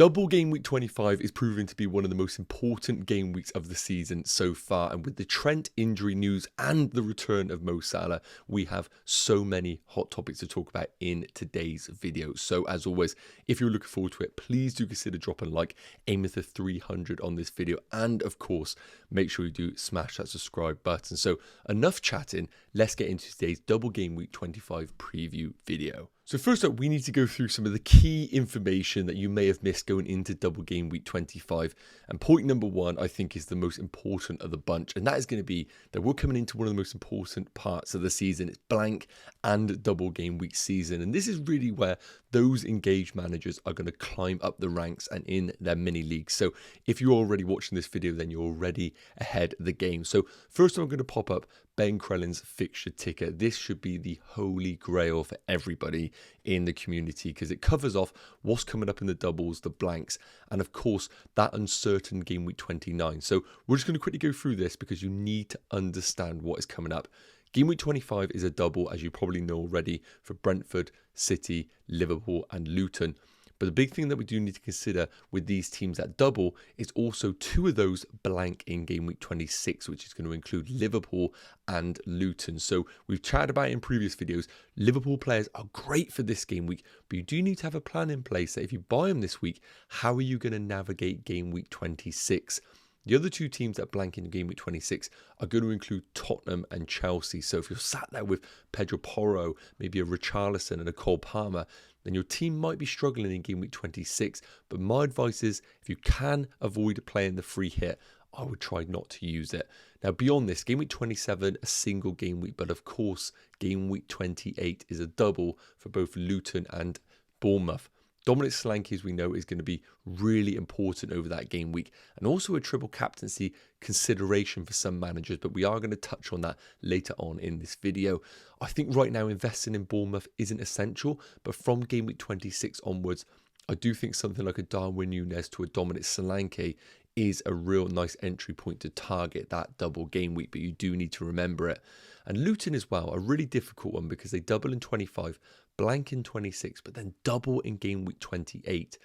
Double game week 25 is proving to be one of the most important game weeks of the season so far, and with the Trent injury news and the return of Mo Salah, we have so many hot topics to talk about in today's video. So as always, if you're looking forward to it, please do consider dropping a like, aiming for 300 on this video, and of course, make sure you do smash that subscribe button. So enough chatting, let's get into today's double game week 25 preview video. So first up, we need to go through some of the key information that you may have missed going into double game week 25. And point number one, I think, is the most important of the bunch. And that is going to be that we're coming into one of the most important parts of the season. It's blank and double game week season. And this is really where those engaged managers are going to climb up the ranks and in their mini leagues. So if you're already watching this video, then you're already ahead of the game. So first I'm going to pop up Ben Crellin's fixture ticker. This should be the holy grail for everybody in the community because it covers off what's coming up in the doubles, the blanks, and of course that uncertain game week 29. So we're just going to quickly go through this because you need to understand what is coming up. Game week 25 is a double, as you probably know already, for Brentford, City, Liverpool and Luton. But the big thing that we do need to consider with these teams that double is also two of those blank in game week 26, which is going to include Liverpool and Luton. So we've chatted about it in previous videos. Liverpool players are great for this game week, but you do need to have a plan in place that if you buy them this week, how are you going to navigate game week 26? The other two teams that blank in game week 26 are going to include Tottenham and Chelsea. So if you're sat there with Pedro Porro, maybe a Richarlison and a Cole Palmer, then your team might be struggling in game week 26. But my advice is, if you can avoid playing the free hit, I would try not to use it. Now, beyond this, game week 27, a single game week. But of course, game week 28 is a double for both Luton and Bournemouth. Dominic Solanke, as we know, is going to be really important over that game week, and also a triple captaincy consideration for some managers, but we are going to touch on that later on in this video. I think right now investing in Bournemouth isn't essential, but from game week 26 onwards, I do think something like a Darwin Núñez to a Dominic Solanke is a real nice entry point to target that double game week, but you do need to remember it. And Luton as well, a really difficult one because they double in 25, blank in 26, but then double in game week 28.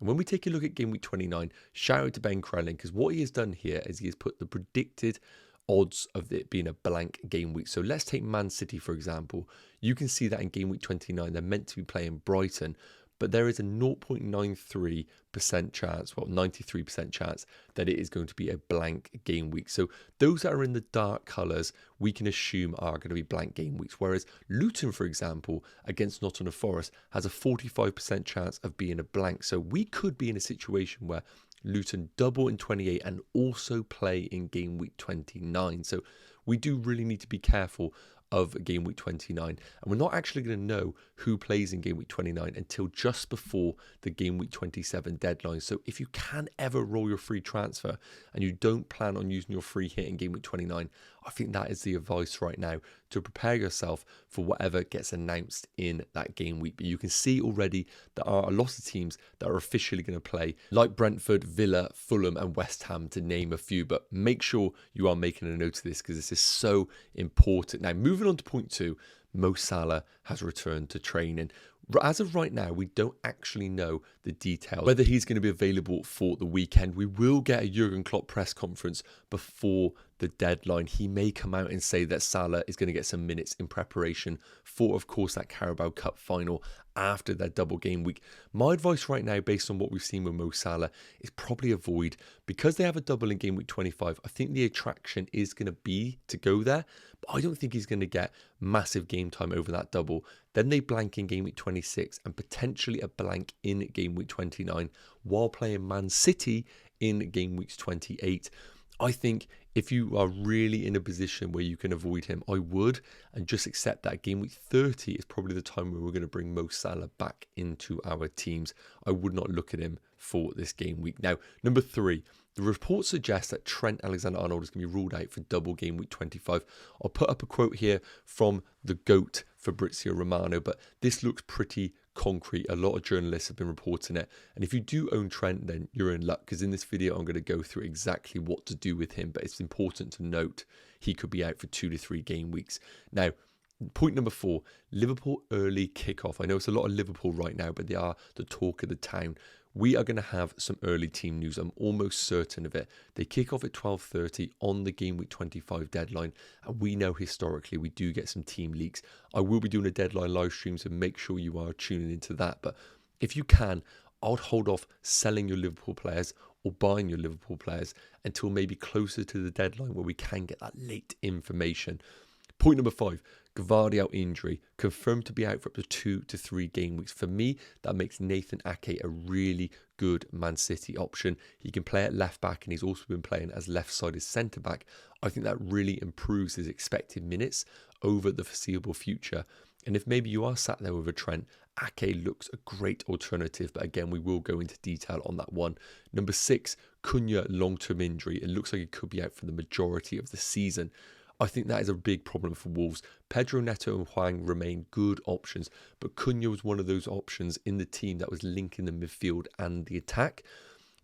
And when we take a look at game week 29, shout out to Ben Crellin, because what he has done here is he has put the predicted odds of it being a blank game week. So let's take Man City, for example. You can see that in game week 29, they're meant to be playing Brighton, but there is a 0.93% chance, well, 93% chance that it is going to be a blank game week. So those that are in the dark colours, we can assume are going to be blank game weeks. Whereas Luton, for example, against Nottingham Forest, has a 45% chance of being a blank. So we could be in a situation where Luton double in 28 and also play in game week 29. So we do really need to be careful of game week 29, and we're not actually going to know who plays in game week 29 until just before the game week 27 deadline. So if you can ever roll your free transfer and you don't plan on using your free hit in game week 29, I think that is the advice right now, to prepare yourself for whatever gets announced in that game week. But you can see already there are a lot of teams that are officially going to play, like Brentford, Villa, Fulham and West Ham, to name a few. But make sure you are making a note of this because this is so important. Now, moving on to point two, Mo Salah has returned to training. As of right now, we don't actually know the details, whether he's going to be available for the weekend. We will get a Jurgen Klopp press conference before the deadline. He may come out and say that Salah is going to get some minutes in preparation for, of course, that Carabao Cup final after their double game week. My advice right now, based on what we've seen with Mo Salah, is probably avoid, because they have a double in game week 25. I think the attraction is going to be to go there, but I don't think he's going to get massive game time over that double. Then they blank in game week 26 and potentially a blank in game week 29 while playing Man City in game weeks 28. I think if you are really in a position where you can avoid him, I would, and just accept that game week 30 is probably the time where we're going to bring Mo Salah back into our teams. I would not look at him for this game week. Now, number three, the report suggests that Trent Alexander-Arnold is going to be ruled out for double game week 25. I'll put up a quote here from the GOAT, Fabrizio Romano, but this looks pretty concrete. A lot of journalists have been reporting it, and if you do own Trent, then you're in luck, because in this video I'm going to go through exactly what to do with him. But it's important to note he could be out for 2 to 3 game weeks. Now, point number 4, Liverpool early kickoff. I know it's a lot of Liverpool right now, but they are the talk of the town. we are going to have some early team news. I'm almost certain of it. They kick off at 12:30 on the Game Week 25 deadline. And we know historically we do get some team leaks. I will be doing a deadline live stream, so make sure you are tuning into that. But if you can, I'd hold off selling your Liverpool players or buying your Liverpool players until maybe closer to the deadline where we can get that late information. Point number 5, Gvardiol injury, confirmed to be out for up to 2 to 3 game weeks. For me, that makes Nathan Ake a really good Man City option. He can play at left back and he's also been playing as left-sided centre-back. I think that really improves his expected minutes over the foreseeable future. And if maybe you are sat there with a Trent, Ake looks a great alternative, but again, we will go into detail on that one. Number 6, Cunha long-term injury. It looks like he could be out for the majority of the season. I think that is a big problem for Wolves. Pedro Neto and Hwang remain good options, but Cunha was one of those options in the team that was linking the midfield and the attack.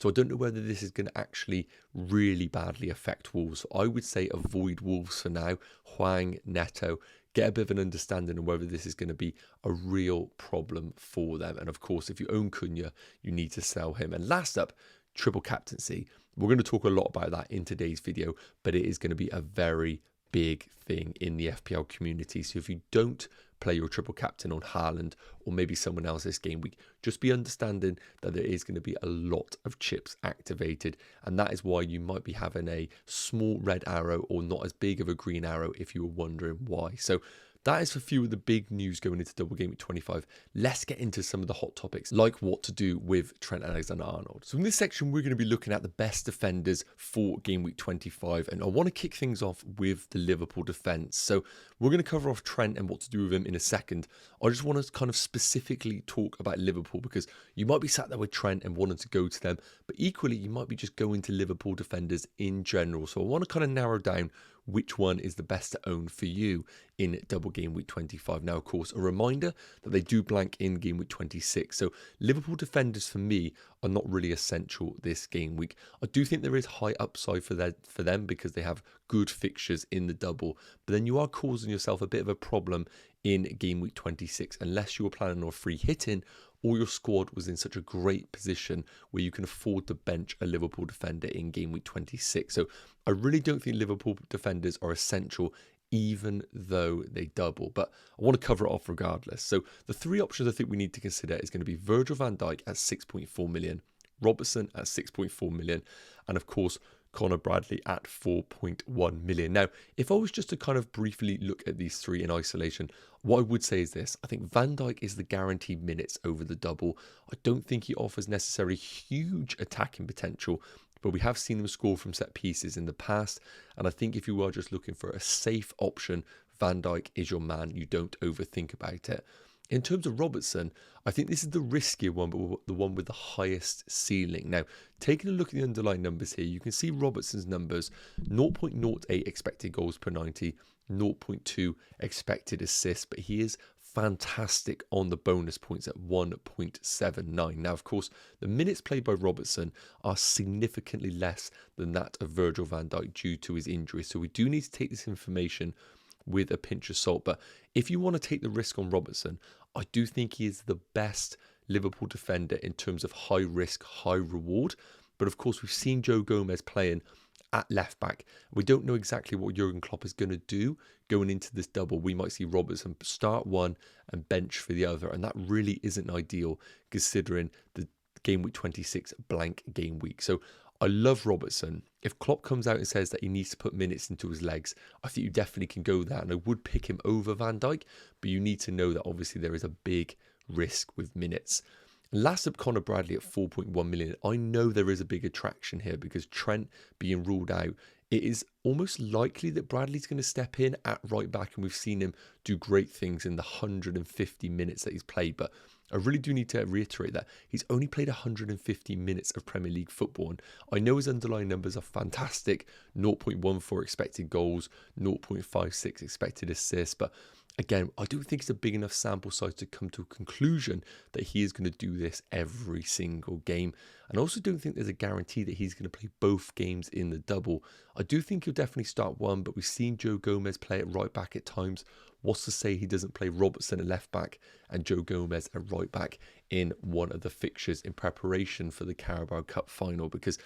So I don't know whether this is going to actually really badly affect Wolves. So I would say avoid Wolves for now. Hwang, Neto, get a bit of an understanding of whether this is going to be a real problem for them. And of course, if you own Cunha, you need to sell him. And last up, triple captaincy. We're going to talk a lot about that in today's video, but it is going to be a very big thing in the FPL community. So if you don't play your triple captain on Haaland or maybe someone else this game week, just be understanding that there is going to be a lot of chips activated, and that is why you might be having a small red arrow or not as big of a green arrow if you were wondering why. So that is a few of the big news going into Double Game Week 25. Let's get into some of the hot topics, like what to do with Trent Alexander-Arnold. So in this section, we're going to be looking at the best defenders for Game Week 25. And I want to kick things off with the Liverpool defence. So we're going to cover off Trent and what to do with him in a second. I just want to kind of specifically talk about Liverpool, because you might be sat there with Trent and wanting to go to them, but equally you might be just going to Liverpool defenders in general. So I want to kind of narrow down which one is the best to own for you in Double Game Week 25. Now, of course, a reminder that they do blank in Game Week 26. So Liverpool defenders for me are not really essential this game week. I do think there is high upside for them because they have good fixtures in the double. But then you are causing yourself a bit of a problem in Game Week 26 unless you were planning on free hitting or your squad was in such a great position where you can afford to bench a Liverpool defender in Game Week 26. So I really don't think Liverpool defenders are essential, even though they double. But I want to cover it off regardless. So the 3 options I think we need to consider is going to be Virgil van Dijk at 6.4 million, Robertson at 6.4 million, and of course, Connor Bradley at 4.1 million. Now, if I was just to kind of briefly look at these 3 in isolation, what I would say is this. I think Van Dijk is the guaranteed minutes over the double. I don't think he offers necessarily huge attacking potential, but we have seen him score from set pieces in the past. And I think if you are just looking for a safe option, Van Dijk is your man. You don't overthink about it. In terms of Robertson, I think this is the riskier one, but the one with the highest ceiling. Now, taking a look at the underlying numbers here, you can see Robertson's numbers: 0.08 expected goals per 90, 0.2 expected assists, but he is fantastic on the bonus points at 1.79. Now, of course, the minutes played by Robertson are significantly less than that of Virgil van Dijk due to his injury. So we do need to take this information with a pinch of salt. But if you want to take the risk on Robertson, I do think he is the best Liverpool defender in terms of high risk, high reward. But of course, we've seen Joe Gomez playing at left back. We don't know exactly what Jurgen Klopp is going to do going into this double. We might see Robertson start one and bench for the other, and that really isn't ideal considering the Game Week 26 blank game week. So I love Robertson. If Klopp comes out and says that he needs to put minutes into his legs, I think you definitely can go there, and I would pick him over Van Dijk, but you need to know that obviously there is a big risk with minutes. Last up, Connor Bradley at 4.1 million. I know there is a big attraction here because Trent being ruled out, it is almost likely that Bradley's going to step in at right back, and we've seen him do great things in the 150 minutes that he's played. But I really do need to reiterate that he's only played 150 minutes of Premier League football, and I know his underlying numbers are fantastic: 0.14 expected goals, 0.56 expected assists, but again, I don't think it's a big enough sample size to come to a conclusion that he is going to do this every single game. And I also don't think there's a guarantee that he's going to play both games in the double. I do think he'll definitely start one, but we've seen Joe Gomez play at right back at times what's to say he doesn't play Robertson at left back and Joe Gomez at right back in one of the fixtures in preparation for the Carabao Cup final? Because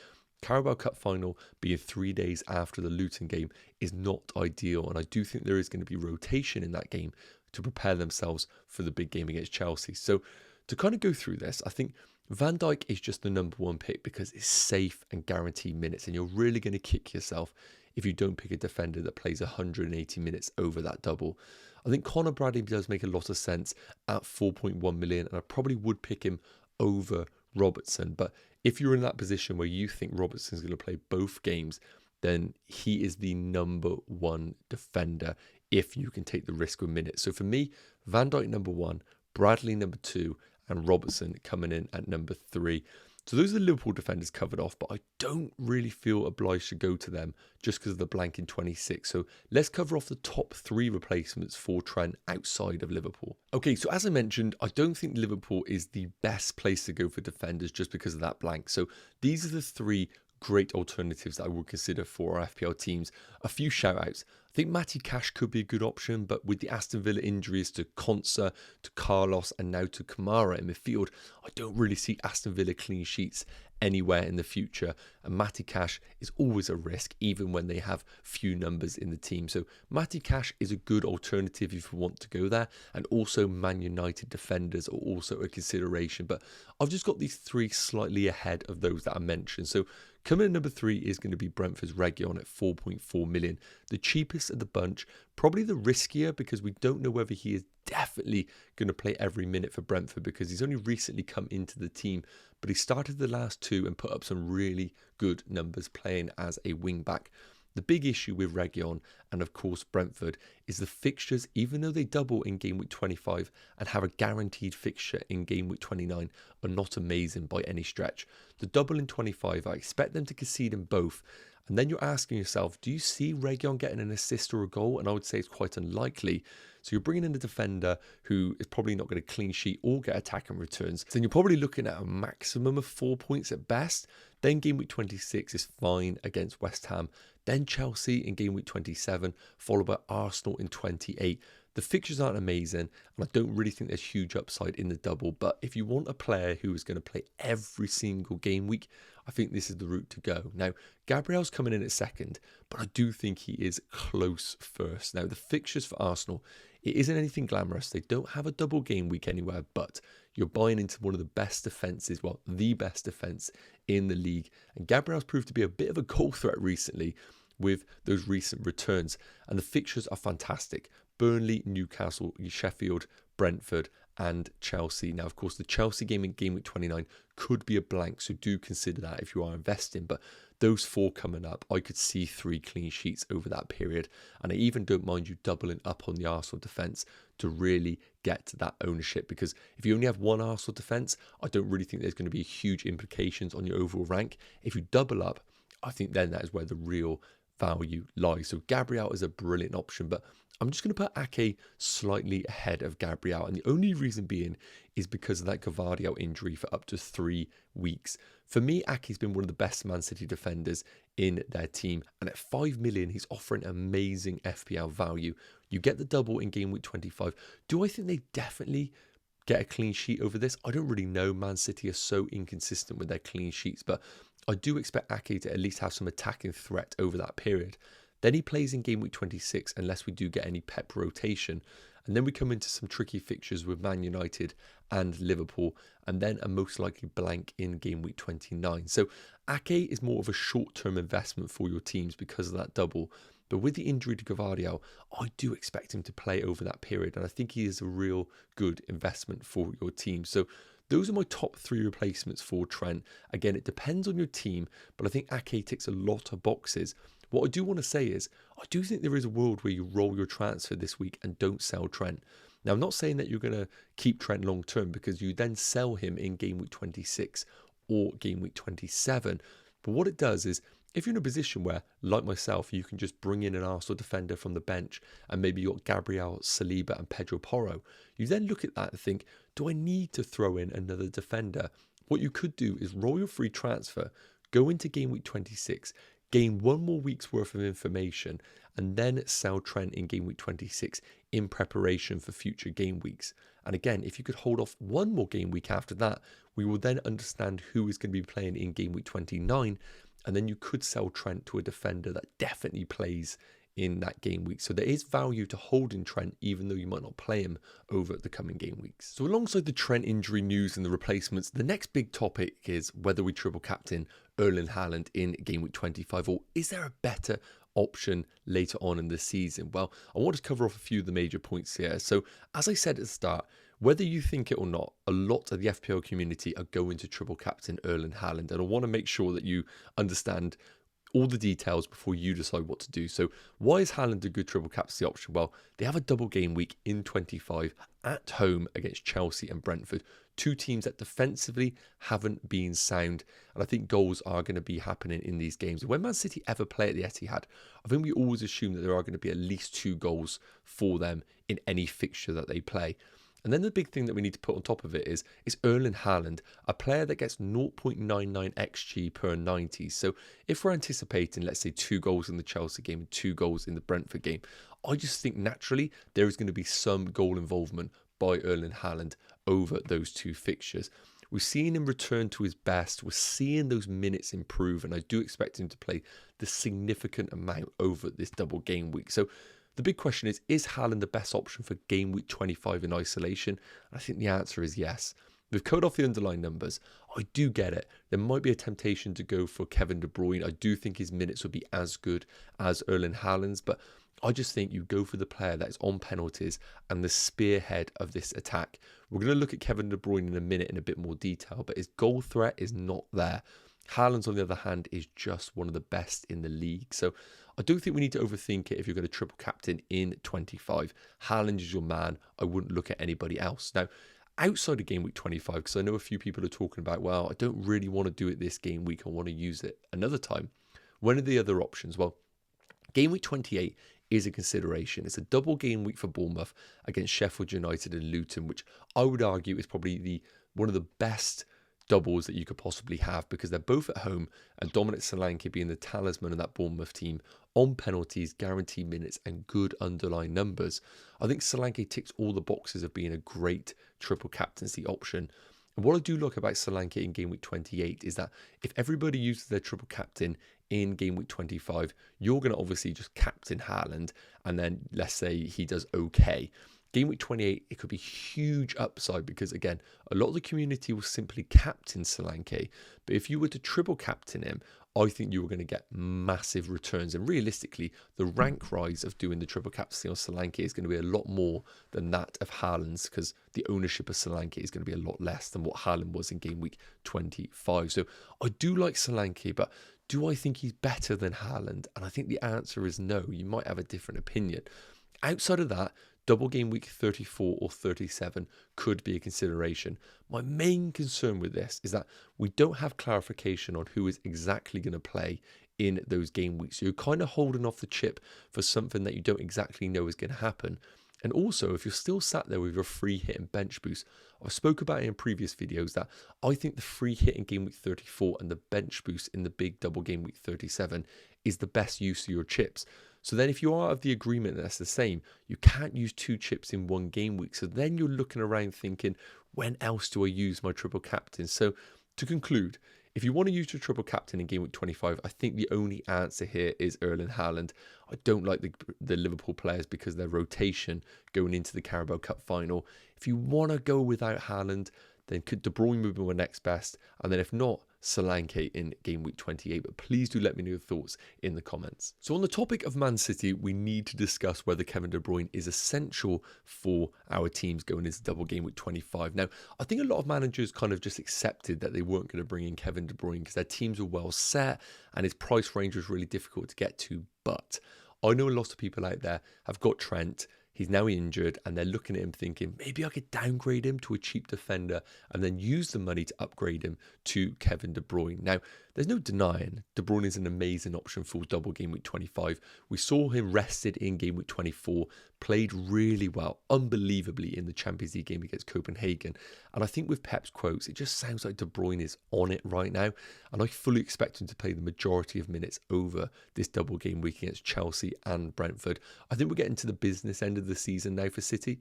Carabao Cup final being 3 days after the Luton game is not ideal, and I do think there is going to be rotation in that game to prepare themselves for the big game against Chelsea. So to kind of go through this, I think Van Dijk is just the number one pick because it's safe and guaranteed minutes, and you're really going to kick yourself if you don't pick a defender that plays 180 minutes over that double. I think Conor Bradley does make a lot of sense at 4.1 million, and I probably would pick him over Robertson. But if you're in that position where you think Robertson's going to play both games, then he is the number one defender if you can take the risk with minutes. So for me, Van Dijk number one, Bradley number two, and Robertson coming in at number three. So those are the Liverpool defenders covered off, but I don't really feel obliged to go to them just because of the blank in 26. So let's cover off the top three replacements for Trent outside of Liverpool. Okay, so as I mentioned, I don't think Liverpool is the best place to go for defenders just because of that blank. So these are the three great alternatives that I would consider for our FPL teams. A few shout outs. I think Matty Cash could be a good option, but with the Aston Villa injuries to Konsa, to Carlos, and now to Kamara in midfield, I don't really see Aston Villa clean sheets anywhere in the future. And Matty Cash is always a risk, even when they have few numbers in the team. So Matty Cash is a good alternative if you want to go there. And also Man United defenders are also a consideration. But I've just got these three slightly ahead of those that I mentioned. So coming in number three is going to be Brentford's Reguilon at 4.4 million. The cheapest of the bunch, probably the riskier because we don't know whether he is definitely going to play every minute for Brentford because he's only recently come into the team, but he started the last two and put up some really good numbers playing as a wing back. The big issue with Reguilon and of course Brentford is the fixtures, even though they double in game week 25 and have a guaranteed fixture in game week 29, are not amazing by any stretch. The double in 25, I expect them to concede in both. And then you're asking yourself, do you see Reguilon getting an assist or a goal? And I would say it's quite unlikely. So you're bringing in a defender who is probably not going to clean sheet or get attacking returns. So then you're probably looking at a maximum of 4 points at best. Then game week 26 is fine against West Ham. Then Chelsea in game week 27, followed by Arsenal in 28. The fixtures aren't amazing, and I don't really think there's huge upside in the double. But if you want a player who is going to play every single game week, I think this is the route to go. Now, Gabriel's coming in at second, but I do think he is close first. Now, the fixtures for Arsenal, it isn't anything glamorous. They don't have a double game week anywhere, but you're buying into one of the best defences, well, the best defence in the league. And Gabriel's proved to be a bit of a goal threat recently with those recent returns. And the fixtures are fantastic. Burnley, Newcastle, Sheffield, Brentford, and Chelsea. Now, of course, the Chelsea game in game week 29 could be a blank, so do consider that if you are investing. But those four coming up, I could see 3 clean sheets over that period. And I even don't mind you doubling up on the Arsenal defence to really get to that ownership. Because if you only have one Arsenal defence, I don't really think there's going to be huge implications on your overall rank. If you double up, I think then that is where the real value lies. So Gabriel is a brilliant option, but I'm just going to put Ake slightly ahead of Gabriel. And the only reason being is because of that Gvardiol injury for up to 3 weeks. For me, Ake's been one of the best Man City defenders in their team. And at 5 million, he's offering amazing FPL value. You get the double in game week 25. Do I think they definitely get a clean sheet over this? I don't really know. Man City are so inconsistent with their clean sheets, but I do expect Ake to at least have some attacking threat over that period. Then he plays in game week 26 unless we do get any Pep rotation. And then we come into some tricky fixtures with Man United and Liverpool, and then a most likely blank in game week 29. So Ake is more of a short-term investment for your teams because of that double. But with the injury to Gvardiol, I do expect him to play over that period. And I think he is a real good investment for your team. So those are my top 3 replacements for Trent. Again, it depends on your team, but I think Ake ticks a lot of boxes. What I do want to say is, I do think there is a world where you roll your transfer this week and don't sell Trent. Now, I'm not saying that you're going to keep Trent long term because you then sell him in game week 26 or game week 27. But what it does is, if you're in a position where, like myself, you can just bring in an Arsenal defender from the bench and maybe you've got Gabriel, Saliba and Pedro Porro, you then look at that and think, do I need to throw in another defender? What you could do is roll your free transfer, go into game week 26, gain 1 more week's worth of information, and then sell Trent in game week 26 in preparation for future game weeks. And again, if you could hold off one more game week after that, we will then understand who is going to be playing in game week 29, and then you could sell Trent to a defender that definitely plays in that game week. So there is value to holding Trent, even though you might not play him over the coming game weeks. So alongside the Trent injury news and the replacements, the next big topic is whether we triple captain Erling Haaland in game week 25, or is there a better option later on in the season? Well, I want to cover off a few of the major points here. So as I said at the start, whether you think it or not, a lot of the FPL community are going to triple captain Erling Haaland, and I want to make sure that you understand all the details before you decide what to do. So why is Haaland a good triple captaincy option? Well, they have a double game week in 25 at home against Chelsea and Brentford, two teams that defensively haven't been sound, and I think goals are going to be happening in these games. When Man City ever play at the Etihad, I think we always assume that there are going to be at least 2 goals for them in any fixture that they play. And then the big thing that we need to put on top of it is Erling Haaland, a player that gets 0.99 XG per 90. So if we're anticipating, let's say, 2 goals in the Chelsea game and 2 goals in the Brentford game, I just think naturally there is going to be some goal involvement by Erling Haaland over those 2 fixtures. We've seen him return to his best. We're seeing those minutes improve, and I do expect him to play the significant amount over this double game week. So the big question is Haaland the best option for game week 25 in isolation? I think the answer is yes. We've covered off the underlying numbers. I do get it. There might be a temptation to go for Kevin De Bruyne. I do think his minutes would be as good as Erling Haaland's, but I just think you go for the player that is on penalties and the spearhead of this attack. We're going to look at Kevin De Bruyne in a minute in a bit more detail, but his goal threat is not there. Haaland's, on the other hand, is just one of the best in the league. So I don't think we need to overthink it if you're going to triple captain in 25. Haaland is your man. I wouldn't look at anybody else. Now, outside of game week 25, because I know a few people are talking about, well, I don't really want to do it this game week. I want to use it another time. When are the other options? Well, game week 28 is a consideration. It's a double game week for Bournemouth against Sheffield United and Luton, which I would argue is probably one of the best doubles that you could possibly have, because they're both at home, and Dominic Solanke being the talisman of that Bournemouth team on penalties, guaranteed minutes and good underlying numbers. I think Solanke ticks all the boxes of being a great triple captaincy option. And what I do like about Solanke in game week 28 is that if everybody uses their triple captain in game week 25, you're going to obviously just captain Haaland, and then let's say he does okay. Game week 28, it could be huge upside because, again, a lot of the community will simply captain Solanke. But if you were to triple captain him, I think you were going to get massive returns. And realistically, the rank rise of doing the triple captaincy on Solanke is going to be a lot more than that of Haaland's, because the ownership of Solanke is going to be a lot less than what Haaland was in game week 25. So I do like Solanke, but do I think he's better than Haaland? And I think the answer is no. You might have a different opinion. Outside of that, double game week 34 or 37 could be a consideration. My main concern with this is that we don't have clarification on who is exactly going to play in those game weeks. So you're kind of holding off the chip for something that you don't exactly know is going to happen. And also, if you're still sat there with your free hit and bench boost, I spoke about it in previous videos that I think the free hit in game week 34 and the bench boost in the big double game week 37 is the best use of your chips. So then if you are of the agreement that that's the same, you can't use 2 chips in one game week. So then you're looking around thinking, when else do I use my triple captain? So to conclude, if you want to use your triple captain in game week 25, I think the only answer here is Erling Haaland. I don't like the Liverpool players because their rotation going into the Carabao Cup final. If you want to go without Haaland, then De Bruyne would be my next best. And then if not, Solanke in game week 28. But please do let me know your thoughts in the comments. So on the topic of Man City, we need to discuss whether Kevin De Bruyne is essential for our teams going into double game week 25. Now, I think a lot of managers kind of just accepted that they weren't going to bring in Kevin De Bruyne because their teams were well set and his price range was really difficult to get to. But I know a lot of people out there have got Trent. He's now injured and they're looking at him thinking, maybe I could downgrade him to a cheap defender and then use the money to upgrade him to Kevin De Bruyne. Now, there's no denying De Bruyne is an amazing option for double game week 25. We saw him rested in game week 24, played really well, unbelievably, in the Champions League game against Copenhagen. And I think with Pep's quotes, it just sounds like De Bruyne is on it right now. And I fully expect him to play the majority of minutes over this double game week against Chelsea and Brentford. I think we're getting to the business end of the season now for City.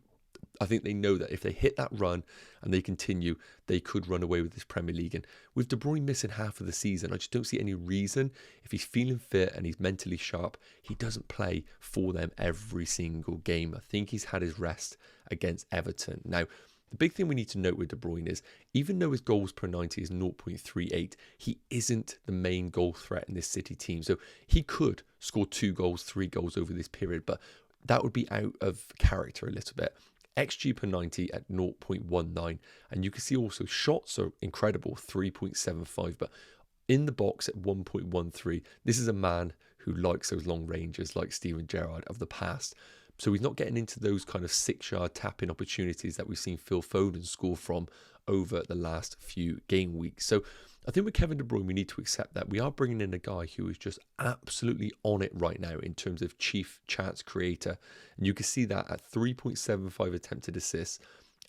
I think they know that if they hit that run and they continue, they could run away with this Premier League. And with De Bruyne missing half of the season, I just don't see any reason, if he's feeling fit and he's mentally sharp, he doesn't play for them every single game. I think he's had his rest against Everton. Now, the big thing we need to note with De Bruyne is, even though his goals per 90 is 0.38, he isn't the main goal threat in this City team. So he could score 2 goals, 3 goals over this period, but that would be out of character a little bit. XG per 90 at 0.19, and you can see also shots are incredible, 3.75, but in the box at 1.13. This is a man who likes those long ranges like Steven Gerrard of the past. So he's not getting into those kind of 6-yard tapping opportunities that we've seen Phil Foden score from over the last few game weeks. So I think with Kevin De Bruyne, we need to accept that we are bringing in a guy who is just absolutely on it right now in terms of chief chance creator. And you can see that at 3.75 attempted assists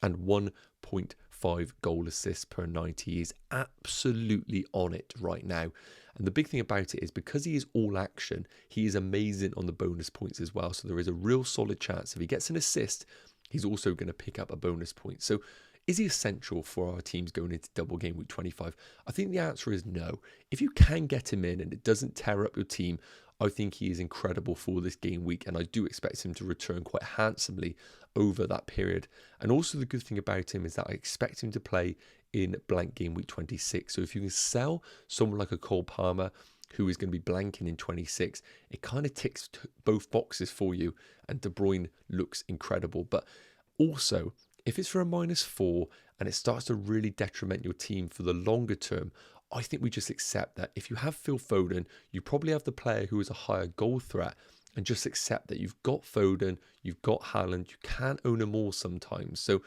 and 1.5 goal assists per 90. He is absolutely on it right now. And the big thing about it is, because he is all action, he is amazing on the bonus points as well. So there is a real solid chance if he gets an assist, he's also going to pick up a bonus point. So is he essential for our teams going into double game week 25? I think the answer is no. If you can get him in and it doesn't tear up your team, I think he is incredible for this game week, and I do expect him to return quite handsomely over that period. And also the good thing about him is that I expect him to play in blank game week 26. So if you can sell someone like a Cole Palmer, who is going to be blanking in 26, it kind of ticks both boxes for you, and De Bruyne looks incredible. But also, if it's for a -4 and it starts to really detriment your team for the longer term, I think we just accept that if you have Phil Foden, you probably have the player who is a higher goal threat, and just accept that you've got Foden, you've got Haaland, you can't own them all sometimes. So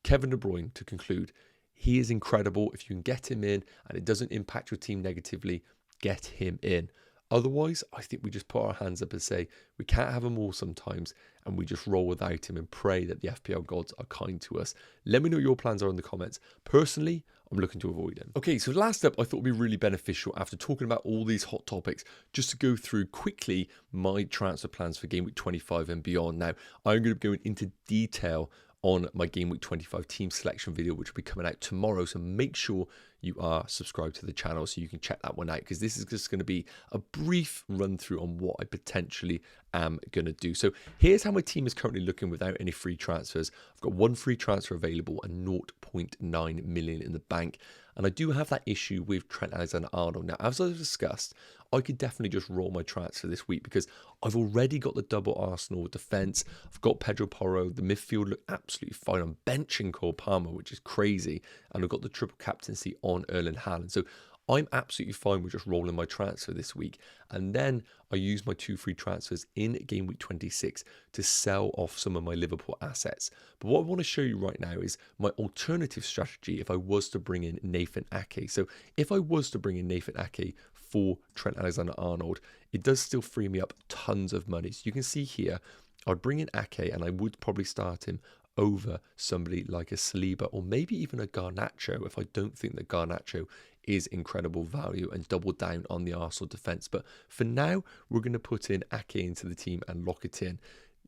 Kevin De Bruyne, to conclude, he is incredible. If you can get him in and it doesn't impact your team negatively, get him in. Otherwise, I think we just put our hands up and say we can't have them all sometimes, and we just roll without him and pray that the FPL gods are kind to us. Let me know what your plans are in the comments. Personally, I'm looking to avoid them. Okay, so last up, I thought would be really beneficial after talking about all these hot topics, just to go through quickly my transfer plans for game week 25 and beyond. Now, I'm going to be going into detail on my game week 25 team selection video, which will be coming out tomorrow. So make sure you are subscribed to the channel so you can check that one out, because this is just going to be a brief run through on what I potentially am going to do. So here's how my team is currently looking without any free transfers. I've got 1 free transfer available and 0.9 million in the bank. And I do have that issue with Trent Alexander-Arnold. Now, as I've discussed, I could definitely just roll my transfer this week because I've already got the double Arsenal defence. I've got Pedro Porro. The midfield look absolutely fine. I'm benching Cole Palmer, which is crazy. And I've got the triple captaincy on Erling Haaland. So I'm absolutely fine with just rolling my transfer this week. And then I use my 2 free transfers in game week 26 to sell off some of my Liverpool assets. But what I want to show you right now is my alternative strategy if I was to bring in Nathan Ake. So if I was to bring in Nathan Ake for Trent Alexander-Arnold, it does still free me up tons of money. So you can see here, I'd bring in Ake and I would probably start him over somebody like a Saliba or maybe even a Garnacho if I don't think that Garnacho is incredible value, and double down on the Arsenal defence. But for now, we're going to put in Ake into the team and lock it in.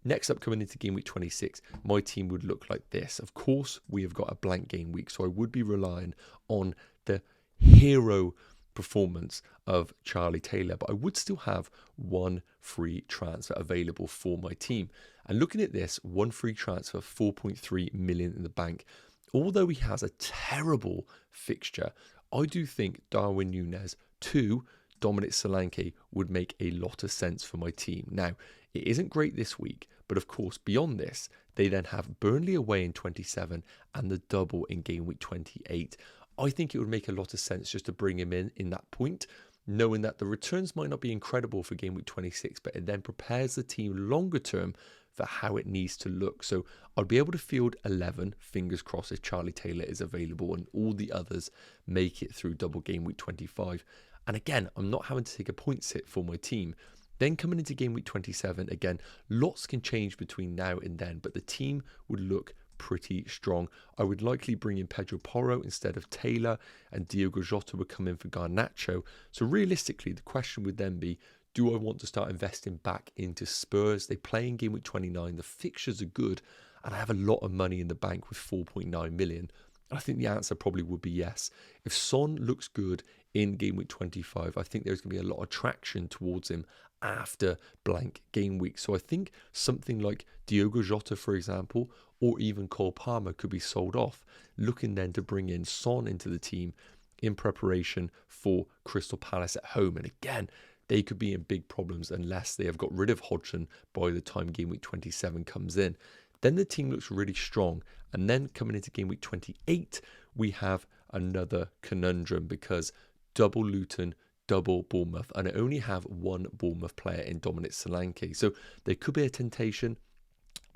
Next up, coming into game week 26, my team would look like this. Of course, we have got a blank game week, so I would be relying on the hero performance of Charlie Taylor, but I would still have 1 free transfer available for my team. And looking at this, 1 free transfer, 4.3 million in the bank. Although he has a terrible fixture, I do think Darwin Núñez to Dominic Solanke would make a lot of sense for my team. Now, it isn't great this week, but of course, beyond this, they then have Burnley away in 27 and the double in game week 28. I think it would make a lot of sense just to bring him in that point, knowing that the returns might not be incredible for game week 26, but it then prepares the team longer term for how it needs to look. So I'll be able to field 11, fingers crossed, if Charlie Taylor is available and all the others make it through double game week 25. And again, I'm not having to take a points hit for my team. Then coming into game week 27, again, lots can change between now and then, but the team would look pretty strong. I would likely bring in Pedro Porro instead of Taylor, and Diogo Jota would come in for Garnacho. So realistically, the question would then be, do I want to start investing back into Spurs? They play in game week 29, the fixtures are good, and I have a lot of money in the bank with 4.9 million. I think the answer probably would be yes. If Son looks good in game week 25, I think there's going to be a lot of traction towards him after blank game week. So I think something like Diogo Jota, for example, or even Cole Palmer could be sold off, looking then to bring in Son into the team in preparation for Crystal Palace at home. And again, they could be in big problems unless they have got rid of Hodgson by the time game week 27 comes in. Then the team looks really strong. And then coming into game week 28, we have another conundrum because double Luton, double Bournemouth, and I only have one Bournemouth player in Dominic Solanke. So there could be a temptation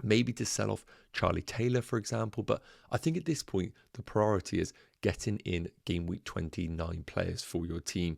maybe to sell off Charlie Taylor, for example. But I think at this point, the priority is getting in game week 29 players for your team.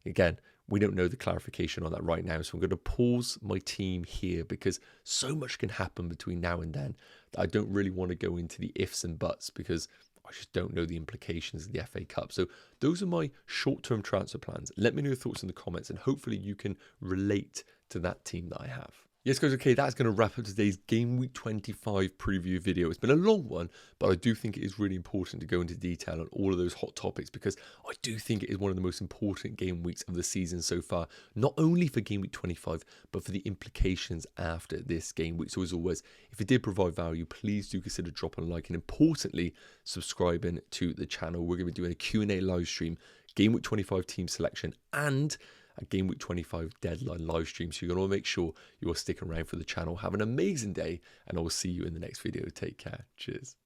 Again, we don't know the clarification on that right now, so I'm going to pause my team here because so much can happen between now and then that I don't really want to go into the ifs and buts because I just don't know the implications of the FA Cup. So those are my short-term transfer plans. Let me know your thoughts in the comments and hopefully you can relate to that team that I have. Yes, guys, okay, that's going to wrap up today's Game Week 25 preview video. It's been a long one, but I do think it is really important to go into detail on all of those hot topics because I do think it is one of the most important game weeks of the season so far, not only for Game Week 25, but for the implications after this game week. So as always, if it did provide value, please do consider dropping a like and importantly, subscribing to the channel. We're going to be doing a Q&A live stream, Game Week 25 team selection, and a Game Week 25 deadline live stream. So you're going to make sure you're sticking around for the channel. Have an amazing day, and I will see you in the next video. Take care. Cheers.